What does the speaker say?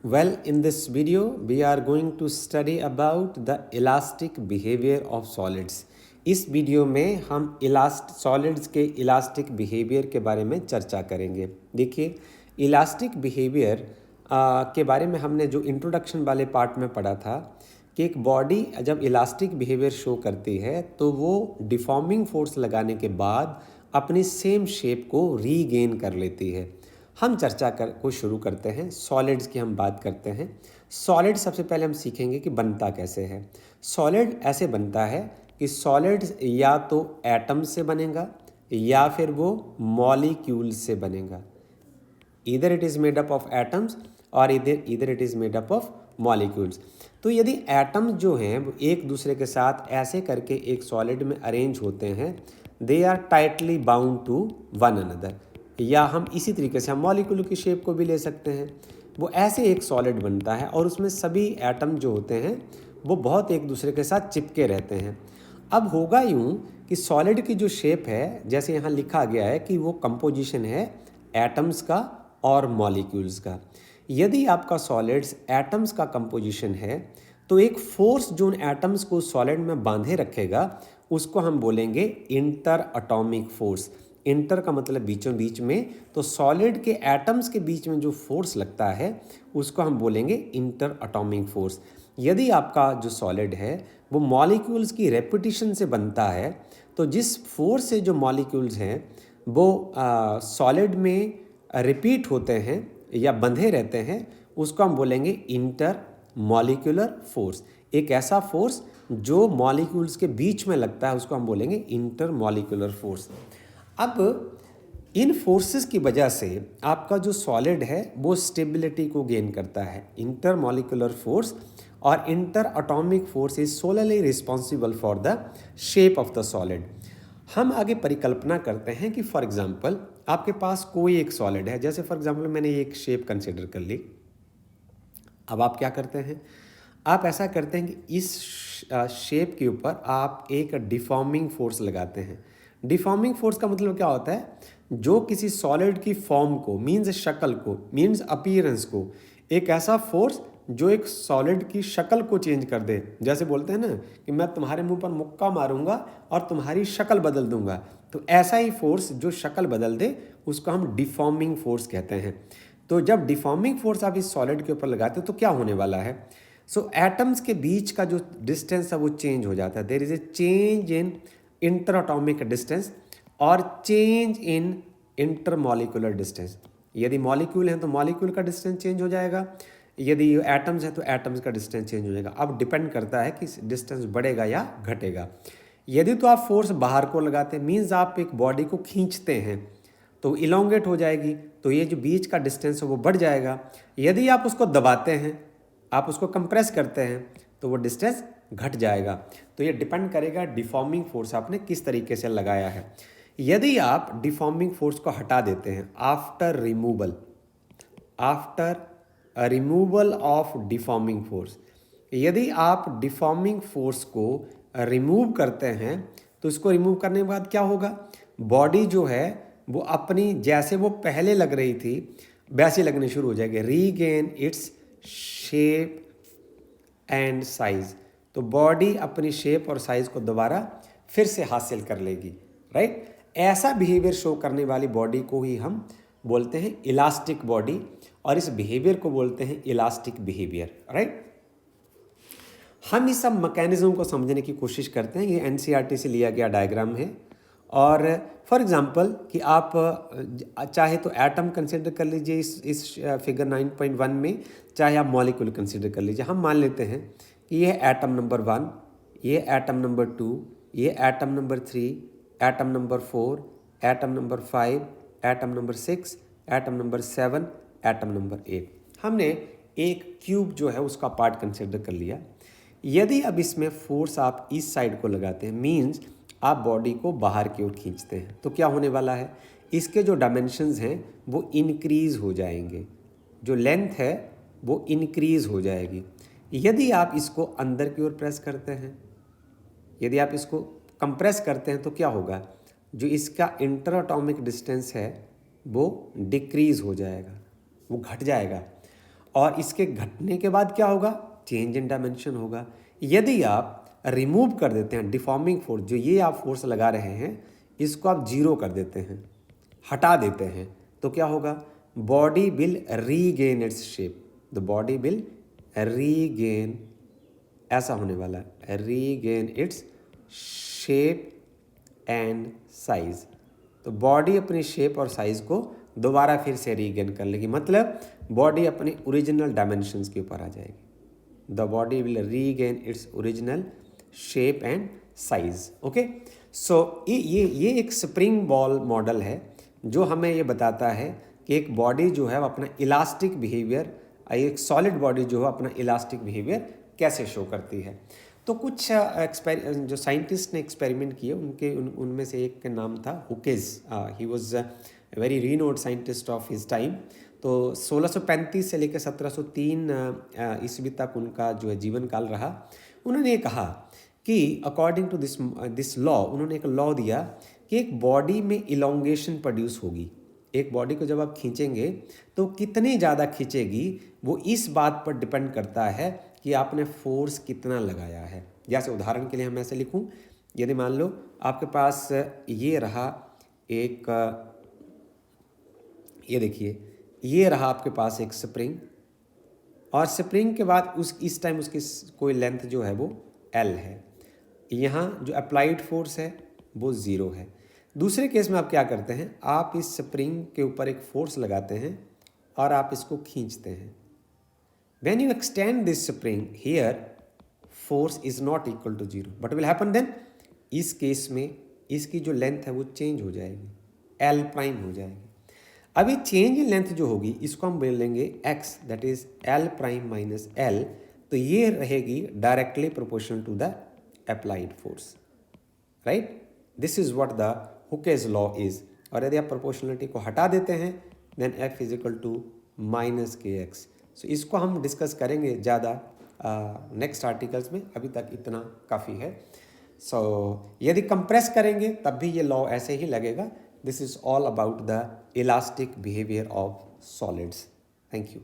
Well, in this video, we are going to study about the elastic behavior of solids. इस video में हम solids के elastic behaviour के बारे में चर्चा करेंगे। देखिए, इलास्टिक बिहेवियर के बारे में हमने जो इंट्रोडक्शन वाले पार्ट में पढ़ा था कि एक बॉडी जब इलास्टिक बिहेवियर शो करती है तो वो डिफॉर्मिंग फोर्स लगाने के बाद अपनी सेम शेप को रीगेन कर लेती है। हम चर्चा को शुरू करते हैं। सॉलिड्स की हम बात करते हैं। सॉलिड सबसे पहले हम सीखेंगे कि बनता कैसे है। सॉलिड ऐसे बनता है कि सॉलिड्स या तो एटम से बनेगा या फिर वो मॉलिक्यूल से बनेगा। Either it is made up of atoms और इधर it is made up of molecules. तो यदि एटम्स जो हैं वो एक दूसरे के साथ ऐसे करके एक सॉलिड में अरेंज होते हैं, they are tightly bound to one another, या हम इसी तरीके से हम मॉलिक्यूल की शेप को भी ले सकते हैं। वो ऐसे एक सॉलिड बनता है और उसमें सभी एटम जो होते हैं वो बहुत एक दूसरे के साथ चिपके रहते हैं। अब होगा यूँ कि सॉलिड की जो शेप है, जैसे यहाँ लिखा गया है कि वो कंपोजिशन है एटम्स का और मॉलिक्यूल्स का। यदि आपका सॉलिड्स एटम्स का कंपोजिशन है तो एक फोर्स जो उन एटम्स को सॉलिड में बांधे रखेगा उसको हम बोलेंगे इंटर एटॉमिक फोर्स। इंटर का मतलब बीचों बीच में, तो सॉलिड के एटम्स के बीच में जो फोर्स लगता है उसको हम बोलेंगे इंटर एटॉमिक फोर्स। यदि आपका जो सॉलिड है वो मॉलिक्यूल्स की रेपिटेशन से बनता है तो जिस फोर्स से जो मॉलिक्यूल्स हैं वो सॉलिड में रिपीट होते हैं या बंधे रहते हैं, उसको हम बोलेंगे इंटर मॉलिक्यूलर फोर्स। एक ऐसा फोर्स जो मॉलिक्यूल्स के बीच में लगता है उसको हम बोलेंगे इंटर मॉलिक्यूलर फोर्स। अब इन फोर्सेस की वजह से आपका जो सॉलिड है वो स्टेबिलिटी को गेन करता है। इंटर मॉलिक्यूलर फोर्स और interatomic force is solely responsible for the shape of the solid. हम आगे परिकल्पना करते हैं कि फॉर एग्जांपल आपके पास कोई एक सॉलिड है, जैसे फॉर एग्जांपल मैंने एक शेप कंसिडर कर ली। अब आप क्या करते हैं, आप ऐसा करते हैं कि इस शेप के ऊपर आप एक डिफॉर्मिंग फोर्स लगाते हैं। डिफॉर्मिंग फोर्स का मतलब क्या होता है, जो किसी सॉलिड की फॉर्म को मीन्स शक्ल को मीन्स अपीयरेंस को, एक ऐसा फोर्स जो एक सॉलिड की शक्ल को चेंज कर दे। जैसे बोलते हैं ना कि मैं तुम्हारे मुंह पर मुक्का मारूंगा और तुम्हारी शक्ल बदल दूंगा, तो ऐसा ही फोर्स जो शक्ल बदल दे उसको हम डिफॉर्मिंग फोर्स कहते हैं। तो जब डिफॉर्मिंग फोर्स आप इस सॉलिड के ऊपर लगाते हो तो क्या होने वाला है, सो एटम्स के बीच का जो डिस्टेंस है वो चेंज हो जाता है। There is a change in interatomic distance और change in intermolecular distance. यदि मॉलिक्यूल है तो मॉलिक्यूल का डिस्टेंस चेंज हो जाएगा, यदि एटम्स है तो एटम्स का डिस्टेंस चेंज हो जाएगा। अब डिपेंड करता है कि डिस्टेंस बढ़ेगा या घटेगा। यदि तो आप फोर्स बाहर को लगाते हैं, मीन्स आप एक बॉडी को खींचते हैं तो इलोंगेट हो जाएगी, तो ये जो बीच का डिस्टेंस है वो बढ़ जाएगा। यदि आप उसको दबाते हैं, आप उसको कंप्रेस करते हैं तो वो डिस्टेंस घट जाएगा। तो ये डिपेंड करेगा डिफॉर्मिंग फोर्स आपने किस तरीके से लगाया है। यदि आप डिफॉर्मिंग फोर्स को हटा देते हैं after removal of deforming force, यदि आप डिफॉर्मिंग फोर्स को रिमूव करते हैं तो इसको रिमूव करने के बाद क्या होगा, बॉडी जो है वो अपनी जैसे वो पहले लग रही थी वैसे लगनी शुरू हो जाएगी। Regain its shape and size, तो बॉडी अपनी शेप और साइज को दोबारा फिर से हासिल कर लेगी, राइट। ऐसा बिहेवियर शो करने वाली बॉडी को ही हम बोलते हैं इलास्टिक बॉडी, और इस बिहेवियर को बोलते हैं इलास्टिक बिहेवियर, राइट। हम इस सब मैकेनिज्म को समझने की कोशिश करते हैं। ये एनसीईआरटी से लिया गया डायग्राम है। और फॉर एग्जांपल कि आप चाहे तो एटम कंसिडर कर लीजिए इस फिगर 9.1 में, चाहे आप मॉलिक्यूल कंसिडर कर लीजिए। हम मान लेते हैं कि ये एटम नंबर 1, ये एटम नंबर 2, ये atom number 3, atom number 4, atom number 5, atom number 6, atom number 7, atom number 8। हमने एक क्यूब जो है उसका पार्ट कंसिडर कर लिया। यदि अब इसमें फोर्स आप इस साइड को लगाते हैं, मीन्स आप बॉडी को बाहर की ओर खींचते हैं, तो क्या होने वाला है, इसके जो डायमेंशंस हैं वो इंक्रीज़ हो जाएंगे, जो लेंथ है वो इंक्रीज़ हो जाएगी। यदि आप इसको अंदर की ओर प्रेस करते हैं, यदि आप इसको कंप्रेस करते हैं तो क्या होगा, जो इसका इंटर एटॉमिक डिस्टेंस है वो डिक्रीज़ हो जाएगा, वो घट जाएगा। और इसके घटने के बाद क्या होगा, चेंज इन डायमेंशन होगा। यदि आप रिमूव कर देते हैं डिफॉर्मिंग फोर्स, जो ये आप फोर्स लगा रहे हैं इसको आप जीरो कर देते हैं, हटा देते हैं, तो क्या होगा, body will regain its shape. The body will regain, ऐसा होने वाला है, regain its shape and size. तो बॉडी अपनी शेप और साइज को दोबारा फिर से रीगेन कर लेगी, मतलब बॉडी अपने ओरिजिनल डायमेंशंस के ऊपर आ जाएगी। The body will regain its original shape and size. Okay, so ये एक स्प्रिंग बॉल मॉडल है जो हमें ये बताता है कि एक बॉडी जो है वो अपना इलास्टिक बिहेवियर, एक सॉलिड बॉडी जो है अपना इलास्टिक बिहेवियर कैसे शो करती है। तो कुछ जो साइंटिस्ट ने एक्सपेरिमेंट किए उनमें से एक का नाम था Hooke's. He was very renowned scientist of his time. तो 1635 से लेकर 1703 ईस्वी तक उनका जो है जीवन काल रहा। उन्होंने ये कहा कि अकॉर्डिंग टू दिस लॉ, उन्होंने एक लॉ दिया कि एक बॉडी में इलोंगेशन प्रोड्यूस होगी। एक बॉडी को जब आप खींचेंगे तो कितनी ज़्यादा खींचेगी वो इस बात पर डिपेंड करता है कि आपने फोर्स कितना लगाया है। जैसे उदाहरण के लिए हम ऐसे लिखूं, यदि मान लो आपके पास ये रहा एक, ये देखिए ये रहा आपके पास एक स्प्रिंग, और स्प्रिंग के बाद इस टाइम उसकी कोई लेंथ जो है वो L है। यहाँ जो अप्लाइड फोर्स है वो 0 है। दूसरे केस में आप क्या करते हैं, आप इस स्प्रिंग के ऊपर एक फोर्स लगाते हैं और आप इसको खींचते हैं। When you extend this spring here, force is not equal to 0. What will happen then? इस केस में इसकी जो लेंथ है वो चेंज हो जाएगी, L प्राइम हो जाएगी। अभी चेंज इन लेंथ जो होगी इसको हम बोल लेंगे x, that is L prime minus L। तो ये रहेगी directly proportional to the applied force, right. This is what the Hooke's law is. और यदि आप प्रोपोर्शनलिटी को हटा देते हैं then F is equal to minus KX। So इसको हम डिस्कस करेंगे ज़्यादा नेक्स्ट आर्टिकल्स में, अभी तक इतना काफ़ी है। सो यदि कंप्रेस करेंगे तब भी ये लॉ ऐसे ही लगेगा। This is all about the elastic behaviour of solids. Thank you.